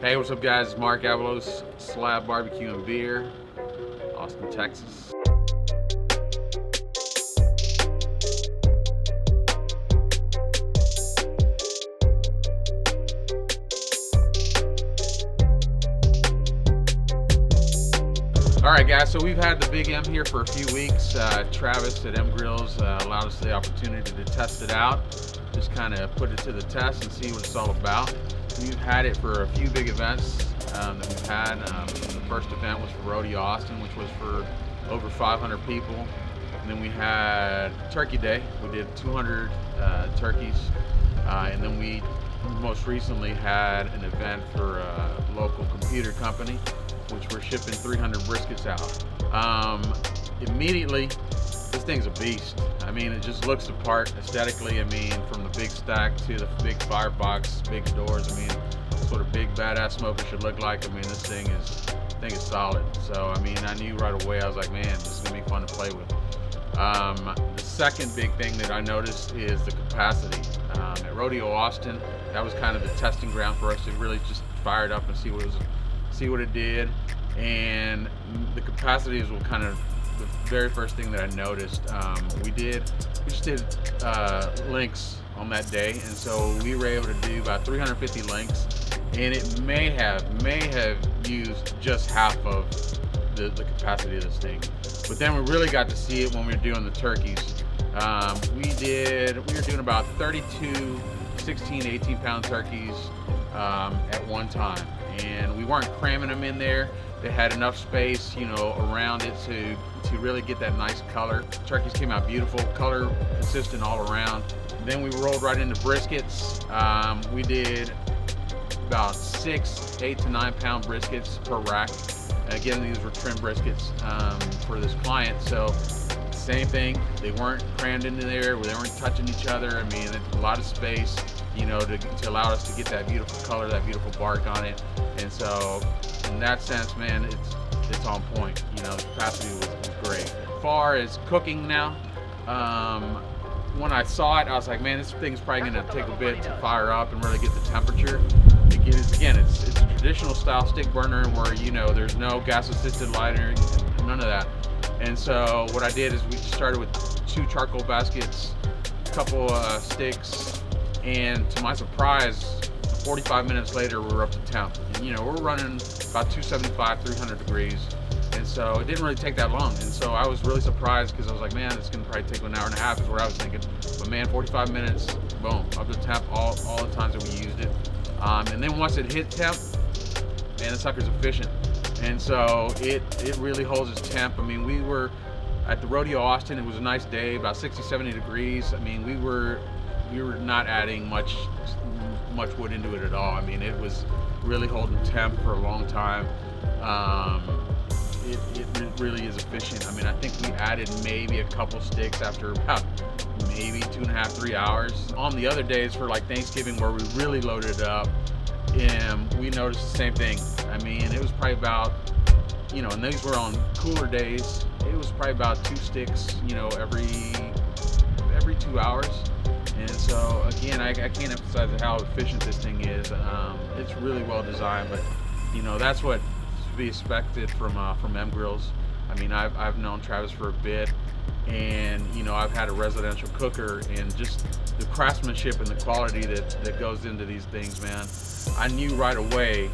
Hey, what's up guys? It's Mark Avalos, SLAB BBQ and Beer, Austin, Texas. Alright guys, so we've had the Big M here for a few weeks. Travis at M Grills allowed us the opportunity to test it out, just kind of put it to the test and see what it's all about. We've had it for a few big events that we've had. The first event was for Rodeo Austin, which was for over 500 people. And then we had Turkey Day. We did 200 turkeys. And then we most recently had an event for a local computer company, which we're shipping 300 briskets out. Immediately, this thing's a beast. I mean, it just looks the part aesthetically. I mean, from the big stack to the big firebox, big doors. I mean, that's what a big badass smoker should look like. I mean, this thing is solid. So, I mean, I knew right away. I was like, man, this is gonna be fun to play with. The second big thing that I noticed is the capacity. At Rodeo Austin, that was kind of the testing ground for us to really just fire it up and see what it did. And the capacity is what kind of the very first thing that I noticed. We just did links on that day, and so we were able to do about 350 links, and it may have used just half of the capacity of this thing. But then we really got to see it when we were doing the turkeys. We were doing about 32 16, 18 pound turkeys at one time, and we weren't cramming them in there. They had enough space, you know, around it to really get that nice color. Turkeys came out beautiful, color consistent all around. Then we rolled right into briskets. We did about 6, 8 to 9 pound briskets per rack. Again, these were trim briskets for this client. So same thing, they weren't crammed into there, they weren't touching each other. I mean, a lot of space, you know, to allow us to get that beautiful color, that beautiful bark on it. And so in that sense, man, it's on point. You know, the capacity was great. As far as cooking now, when I saw it, I was like, man, this thing's probably gonna take a bit to fire up and really get the temperature. Again, it's a traditional style stick burner where, you know, there's no gas assisted lighter, none of that. And so what I did is we just started with 2 charcoal baskets, a couple sticks, and to my surprise, 45 minutes later we were up to temp. And, you know, we're running about 275, 300 degrees. And so it didn't really take that long. And so I was really surprised because I was like, man, it's gonna probably take 1 hour and a half is what I was thinking. But man, 45 minutes, boom, up to temp all the times that we used it. And then once it hit temp, man, the sucker's efficient. And so it really holds its temp. I mean, we were at the Rodeo Austin, it was a nice day, about 60, 70 degrees. I mean, we were not adding much wood into it at all. I mean, it was really holding temp for a long time. It really is efficient. I mean, I think we added maybe a couple sticks after about maybe 2.5, 3 hours. On the other days for like Thanksgiving where we really loaded it up, we noticed the same thing. I mean, it was probably about, you know, and these were on cooler days, it was probably about 2 sticks, you know, every 2 hours. And so again, I can't emphasize how efficient this thing is. It's really well designed, but you know, that's what to be expected from M Grills. I mean, I've known Travis for a bit, and you know, I've had a residential cooker, and just the craftsmanship and the quality that goes into these things, man. I knew right away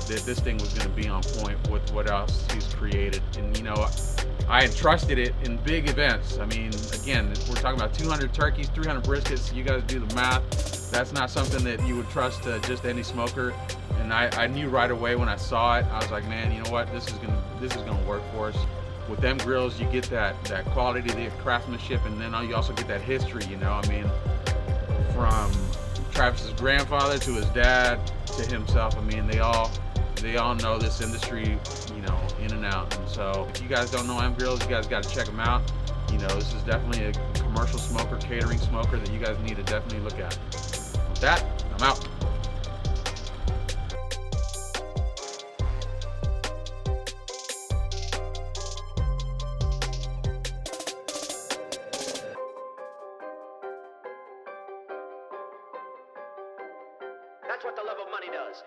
that this thing was going to be on point with what else he's created. And you know, I entrusted it in big events. I mean, again, we're talking about 200 turkeys, 300 briskets. You guys do the math. That's not something that you would trust just any smoker. And I knew right away when I saw it, I was like, man, you know what? This is gonna work for us. With them grills, you get that quality, the craftsmanship, and then you also get that history. You know, I mean, from Travis's grandfather to his dad to himself. I mean, they all know this industry, you know, in and out. And so if you guys don't know M Grills, you guys got to check them out. You know, this is definitely a commercial smoker, catering smoker that you guys need to definitely look at. With that, I'm out. That's what the love of money does.